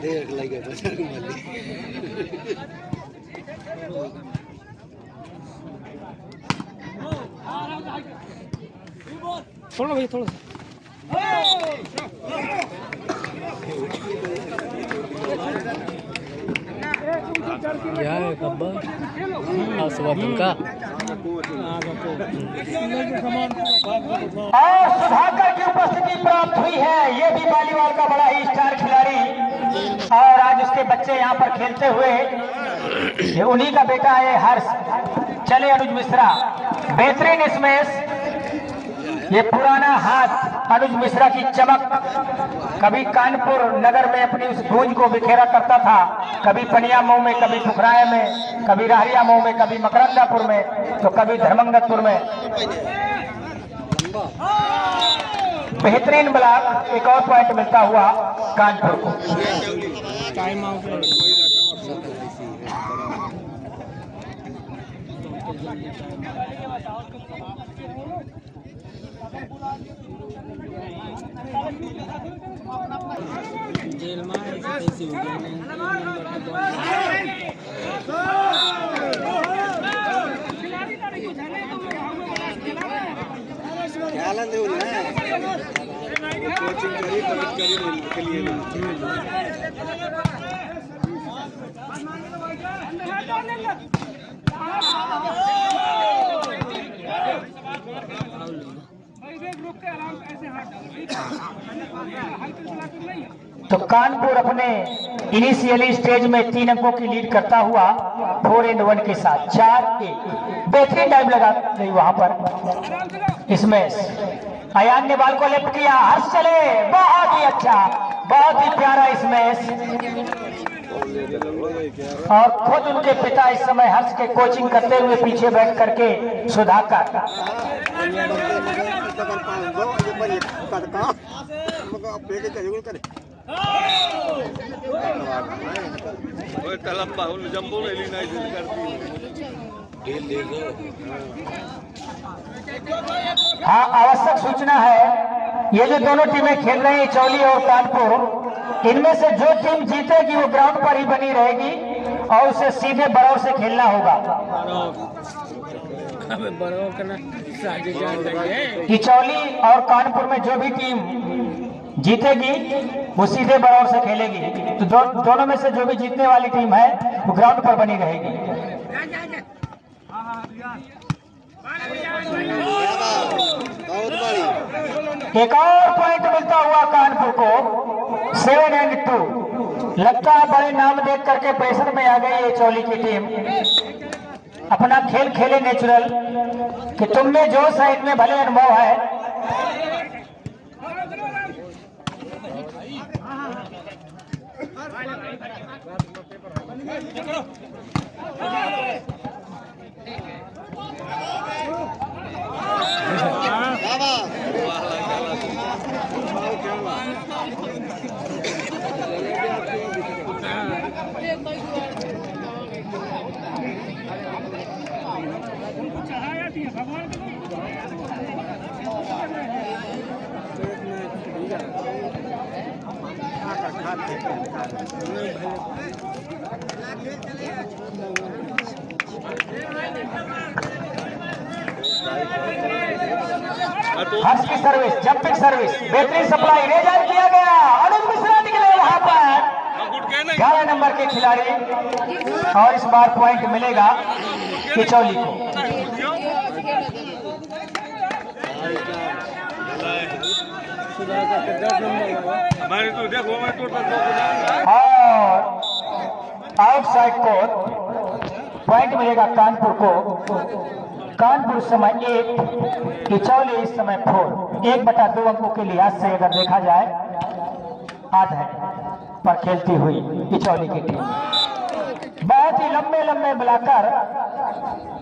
देख लगे थोड़ा भैया थोड़ा क्या है कब्बा का और सुधाकर की उपस्थिति प्राप्त हुई है। ये भी वॉलीबॉल का बड़ा ही स्टार खिलाड़ी और आज उसके बच्चे यहाँ पर खेलते हुए उन्हीं का बेटा है हर्ष। चले अनुज मिश्रा, बेहतरीन स्मैश। ये पुराना हाथ अनुज मिश्रा की चमक कभी कानपुर नगर में अपनी उस गूंज को बिखेरा करता था, कभी पनिया मऊ में, कभी फुकराया में, कभी राहरिया मऊ में, कभी मकरंदापुर में, तो कभी धर्मंगतपुर में। बेहतरीन ब्लॉक, एक और पॉइंट मिलता हुआ कानपुर को। टाइम आउट जेल में ऐसी हो कोचिंग करी के लिए तो कानपुर अपने इनिशियली स्टेज में 3 अंकों की लीड करता हुआ 4-1 के साथ 4-1 बेहतरीन टाइम लगा गई वहां पर। इसमें अयान ने बाल को लेफ्ट किया, हर्ष चले, बहुत ही अच्छा, बहुत ही प्यारा इसमें। और खुद उनके पिता इस समय हर्ष के कोचिंग करते हुए पीछे बैठ करके सुधाकर हाँ, आवश्यक सूचना है, ये जो दोनों टीमें खेल रही हैं चौली और कानपुर, इनमें से जो टीम जीतेगी वो ग्राउंड पर ही बनी रहेगी और उसे सीधे बरौर से खेलना होगा। किचौली और कानपुर में जो भी टीम जीतेगी वो सीधे बरौर से खेलेगी। तो दोनों में से जो भी जीतने वाली टीम है वो ग्राउंड पर बनी रहेगी। एक और पॉइंट मिलता हुआ कानपुर को 7-2। लगता है बड़े नाम देख करके प्रेशर में आ गई ये चौली की टीम। अपना खेल खेले नेचुरल कि तुमने जो साइड में भले अनुभव है। हर्ष की सर्विस, जंपिंग सर्विस, बेहतरीन सप्लाई, रेजर किया गया, अनुज मिश्रा निकले वहां पर 11 नंबर के खिलाड़ी। और इस बार पॉइंट मिलेगा किचौली को। और आउटसाइड कोर्ट पॉइंट मिलेगा कानपुर को। कानपुर समय 1, किचौली इस समय 4। 1/2 अंकों के लिहाज से अगर देखा जाए आधा पर खेलती हुई किचौली की टीम। बहुत ही लंबे लंबे ब्लॉकर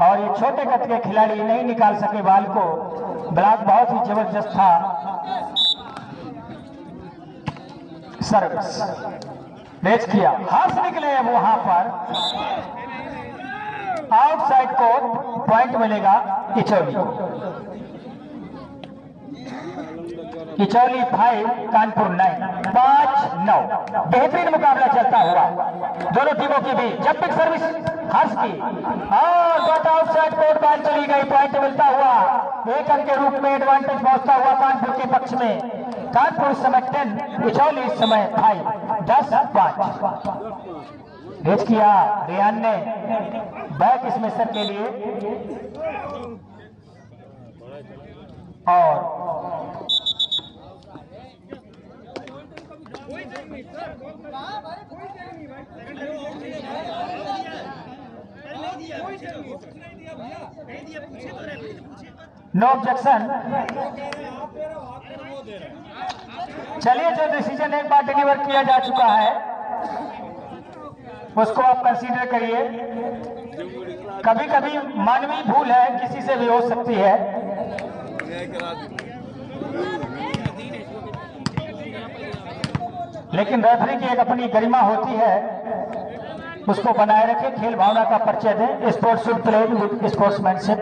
और ये छोटे कद के खिलाड़ी नहीं निकाल सके बॉल को। ब्लॉक बहुत ही जबरदस्त था। सर्विस मैच किया, हर्ष निकले अब वहां पर आउटसाइड कोर्ट, पॉइंट मिलेगा इचौली को। इचौली 5 कानपुर 9, 5-9। बेहतरीन मुकाबला चलता हुआ दोनों टीमों के बीच। जब तक सर्विस हर्ष की और बट आउटसाइड कोर्ट बॉल चली गई, पॉइंट मिलता हुआ 1 अंक के रूप में एडवांटेज पहुंचता हुआ कानपुर के पक्ष में। कानपुर इस समय 10, इचौली इस समय 5, 10-5। रेज किया रियान ने बैक स्मैशर के लिए और नो ऑब्जेक्शन। चलिए, जो डिसीजन एक बार डिलीवर किया जा चुका है उसको आप कंसीडर करिए। कभी कभी मानवीय भूल है, किसी से भी हो सकती है, लेकिन रेफरी की एक अपनी गरिमा होती है, उसको बनाए रखे। खेल भावना का परिचय दें। Sports should play with sportsmanship.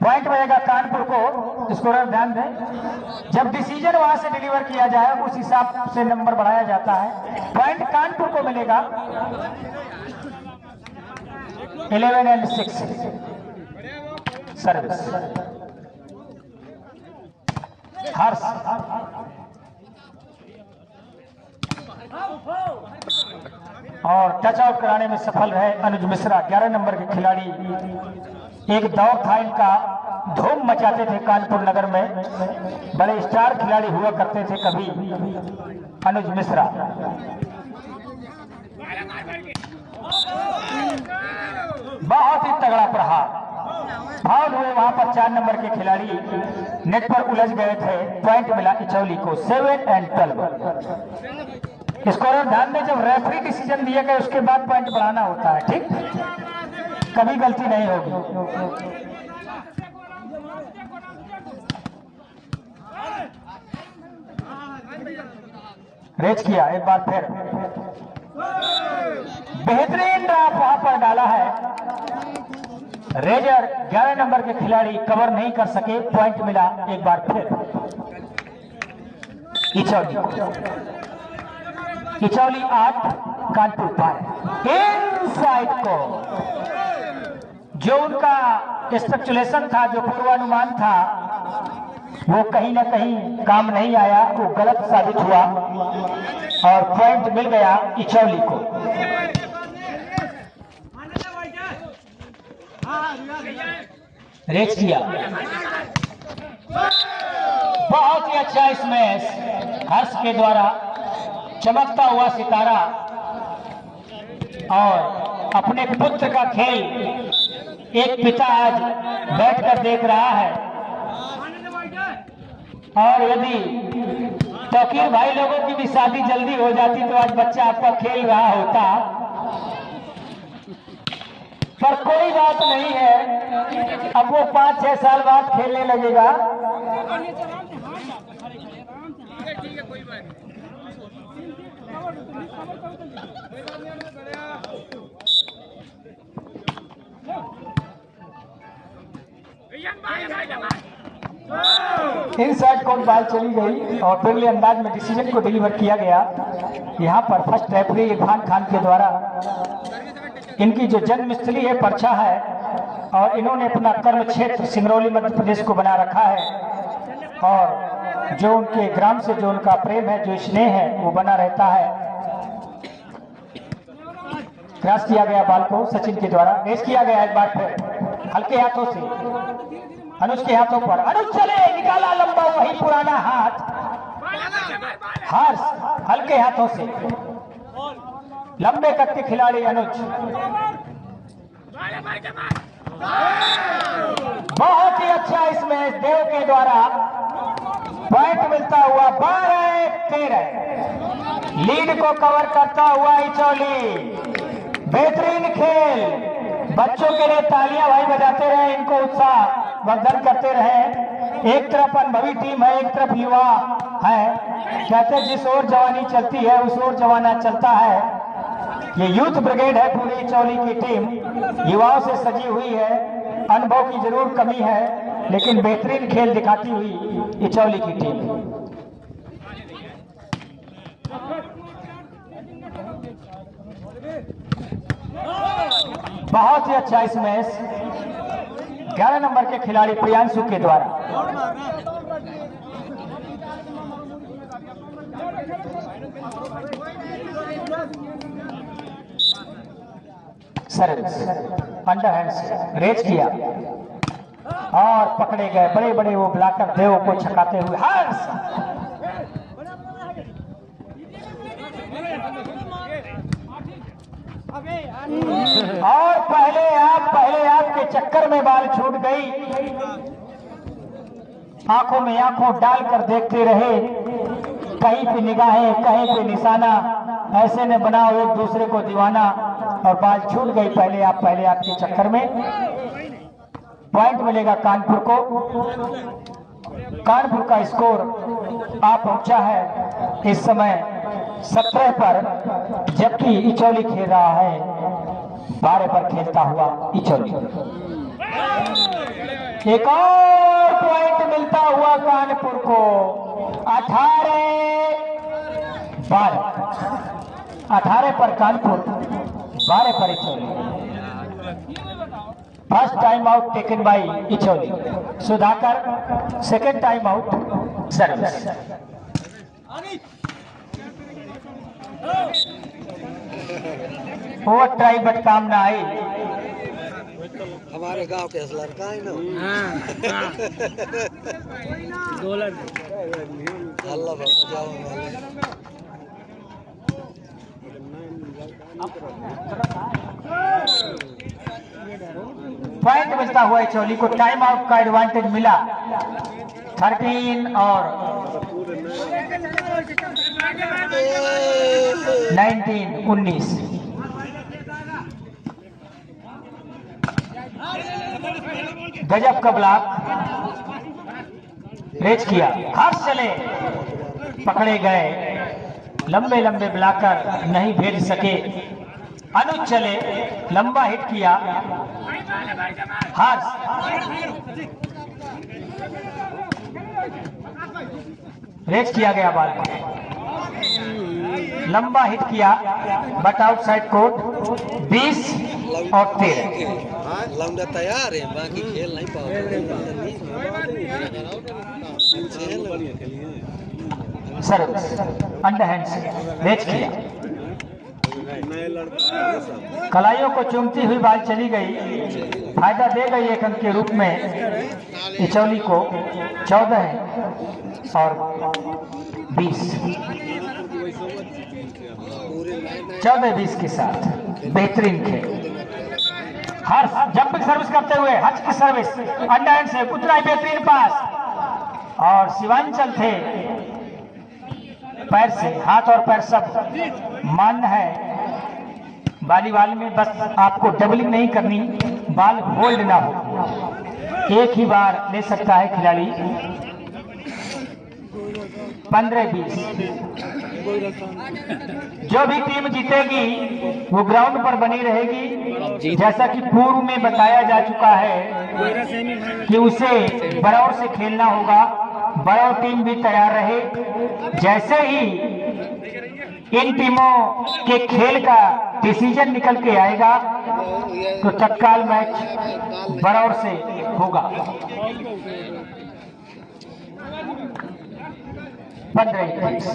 Point मिलेगा कानपुर को। स्कोरर ध्यान दें, जब डिसीजन वहां से डिलीवर किया जाए उस हिसाब से नंबर बढ़ाया जाता है। पॉइंट कानपुर को मिलेगा 11-6। सर्विस हर्ष और टच आउट कराने में सफल रहे अनुज मिश्रा। 11 नंबर के खिलाड़ी। एक दौर था इनका, धूम मचाते थे कानपुर नगर में, बड़े स्टार खिलाड़ी हुआ करते थे कभी अनुज मिश्रा। बहुत ही तगड़ा प्रहार, फाउल हुए वहां पर 4 नंबर के खिलाड़ी नेट पर उलझ गए थे। पॉइंट मिला इचौली को 7-12। स्कोरर ध्यान दें, जब रेफरी डिसीजन दिए गए उसके बाद पॉइंट बढ़ाना होता है, ठीक? कभी गलती नहीं होगी। रेज किया एक बार फिर, बेहतरीन ड्रॉप वहां पर डाला है। रेजर 11 नंबर के खिलाड़ी कवर नहीं कर सके। पॉइंट मिला एक बार फिर इचौली। इचौली 8, कानपुर 5। इनसाइड को जो उनका स्पेकुलेशन था, जो पूर्वानुमान था, वो कहीं ना कहीं काम नहीं आया, वो गलत साबित हुआ और पॉइंट मिल गया इचौली को। रेज किया, बहुत ही अच्छा स्मैश हर्ष के द्वारा। चमकता हुआ सितारा और अपने पुत्र का खेल एक पिता आज बैठकर देख रहा है। और यदि तौकीर भाई लोगों की भी शादी जल्दी हो जाती तो आज बच्चा आपका खेल रहा होता, पर कोई बात नहीं है। अब वो 5-6 साल बाद खेलने लगेगा। इनसाइड कोर्ट बॉल चली गई और पहले अंदाज में डिसीजन को डिलीवर किया गया। यहाँ पर फर्स्ट रेफरी इरफान खान के द्वारा। इनकी जो जन्मस्थली है परछा है और इन्होंने अपना कर्म क्षेत्र सिंगरौली मध्य प्रदेश को बना रखा है और जो उनके ग्राम से जो उनका प्रेम है, जो स्नेह है, वो बना रहता है। क्रॉस किया गया बॉल को सचिन के द्वारा। रेस किया गया एक बार फिर हल्के हाथों से अनुज के हाथों पर। अनुज चले, निकाला लंबा, वही पुराना हाथ। हर्ष हल्के हाथों से, लंबे कद के खिलाड़ी अनुज। बहुत ही अच्छा इसमें देव के द्वारा पॉइंट मिलता हुआ 12-13। लीड को कवर करता हुआ इचौली। बेहतरीन खेल। बच्चों के लिए तालियां भाई बजाते रहे, इनको उत्साह वर्धन करते रहे। एक तरफ अनुभवी टीम है, एक तरफ युवा है। कहते हैं जिस ओर जवानी चलती है उस ओर जमाना चलता है। ये यूथ ब्रिगेड है पूरी इचौली की टीम, युवाओं से सजी हुई है। अनुभव की जरूर कमी है लेकिन बेहतरीन खेल दिखाती हुई इचौली की टीम। बहुत ही अच्छा इस मैच 11 नंबर के खिलाड़ी प्रियांशु के द्वारा। सर्विस अंडरहैंड से रेज किया और पकड़े गए। बड़े बड़े वो ब्लॉकर देव को छकाते हुए हर्ष। और पहले आप के चक्कर में बाल छूट गई। आंखों में आंखों डालकर देखते रहे, कहीं पे निगाहें कहीं पे निशाना, ऐसे ने बनाओ एक दूसरे को दीवाना और बाल छूट गई। पहले आप के चक्कर में। पॉइंट मिलेगा कानपुर को। कानपुर का स्कोर आप पहुंचा है इस समय 17 पर, जबकि इचौली खेल रहा है 12 पर खेलता हुआ इचौली। एक और पॉइंट मिलता हुआ कानपुर को। 18 पर कानपुर, 12 पर Ichauli. First time out taken by Ichauli. Sudhakar second time out service. वो ट्राई बट काम ना आई। हमारे गांव के लड़का है ना। अल्लाह पॉइंट मिलता हुआ इचौली को। टाइम आउट का एडवांटेज मिला। 13 और 19। गजब का ब्लॉक रेज किया। हर्ष चले, पकड़े गए। लंबे लंबे ब्लॉकर नहीं भेज सके। अनुज चले, लंबा हिट किया। हर्ष रेज किया गया बाल को, लंबा हिट किया बट आउटसाइड कोर्ट। 20 और 13। लौंडा तैयार है, बाकी खेल नहीं पाओगे। सर्विस अंडरहैंड से रेज किया। कलाइयों को चूमती हुई बाल चली गई। फायदा दे गई एक अंक के रूप में इचौली को। 14 और 20। 14-20 के साथ बेहतरीन खेल। हर्ष जंपिंग सर्विस करते हुए हर्ष की सर्विस अंडरहैंड से उतना ही बेहतरीन पास। और शिवांचल थे पैर से, हाथ और पैर सब मान है। वॉलीबॉल में बस आपको डबलिंग नहीं करनी, बॉल होल्ड ना हो। एक ही बार ले सकता है खिलाड़ी। 15-20। जो भी टीम जीतेगी वो ग्राउंड पर बनी रहेगी। जैसा कि पूर्व में बताया जा चुका है कि उसे बरौर से खेलना होगा। बरौर टीम भी तैयार रहे। जैसे ही इन टीमों के खेल का डिसीजन निकल के आएगा तो तत्काल मैच बरौर से होगा। 15-20।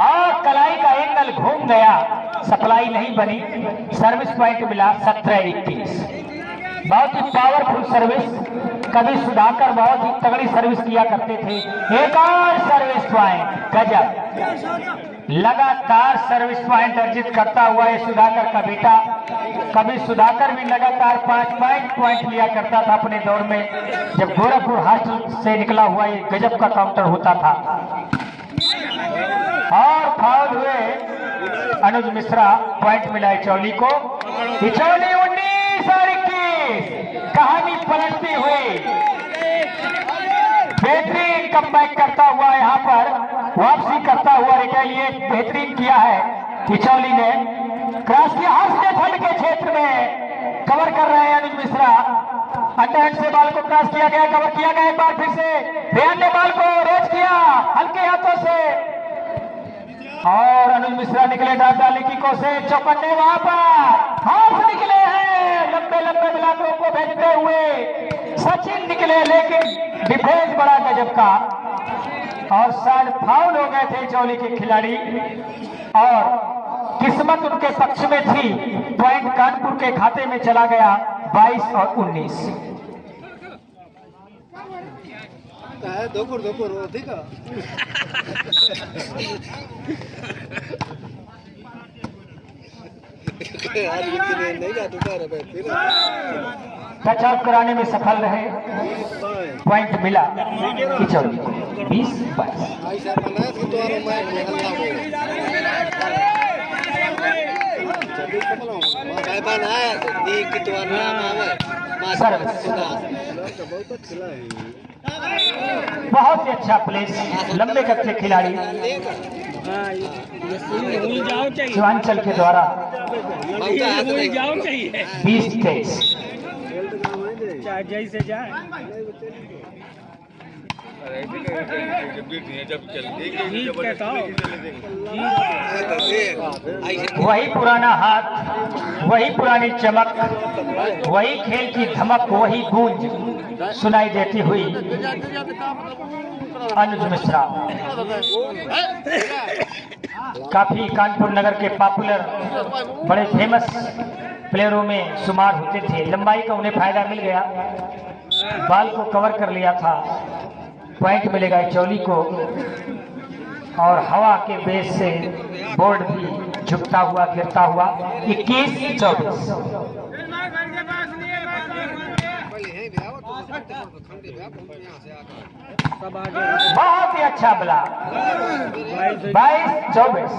और कलाई का एंगल घूम गया, सप्लाई नहीं बनी। सर्विस पॉइंट मिला 17-21। बहुत ही पावरफुल सर्विस कभी सुधाकर बहुत ही तगड़ी सर्विस किया करते थे। एक और सर्विस पॉइंट, गजब, लगातार सर्विस पॉइंट अर्जित करता हुआ ये सुधाकर का बेटा। कभी सुधाकर भी लगातार 5 पॉइंट लिया करता था अपने दौर में, जब गोरखपुर हॉस्टल से निकला हुआ ये गजब का काउंटर होता था। और फाउल हुए अनुज मिश्रा, पॉइंट मिला इचौली को। इचौली 19 और 21, कहानी पलटती हुई, बेहतरीन कमबैक करता हुआ यहाँ पर वापसी करता हुआ रिटेलिएट बेहतरीन किया है इचौली ने। क्रॉस किया हर्ष के क्षेत्र में, कवर कर रहे हैं अनुज मिश्रा। अंडरहैंड से बॉल को क्रॉस किया गया, कवर किया गया एक बार फिर से। रेहान ने बॉल को रोच किया हल्के हाथों से और अनुज मिश्रा निकले डाल डालने की कोशिश। चौकन्ने वहां पर हाथ निकले हैं, लंबे लंबे ब्लॉकों को भेजते हुए सचिन निकले, लेकिन डिफेंस बड़ा गजब का। और शायद फाउल हो गए थे चौली के खिलाड़ी और किस्मत उनके पक्ष में थी। पॉइंट कानपुर के खाते में चला गया 22 और 19। टच आउट कराने में सफल रहे, पॉइंट मिला किचौली को 20-22। बहुत ही अच्छा प्लेस, लंबे कच्चे खिलाड़ी शिवांचल के द्वारा 20-23। जैसे जाए वही पुराना हाथ, वही पुरानी चमक, वही खेल की धमक, वही गूंज सुनाई देती हुई अनुज मिश्रा। काफी कानपुर नगर के पॉपुलर बड़े फेमस प्लेयरों में शुमार होते थे। लंबाई का उन्हें फायदा मिल गया, बाल को कवर कर लिया था। पॉइंट मिलेगा चौली को और हवा के बेस से बोर्ड भी झुकता हुआ गिरता हुआ 21-24। बहुत ही अच्छा बला 22-24।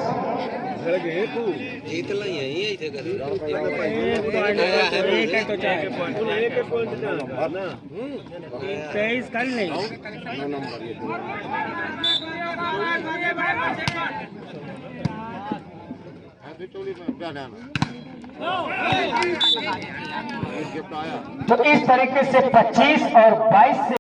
जीत ली यही थे कर नहीं तो इस तरीके से 25 और 22 से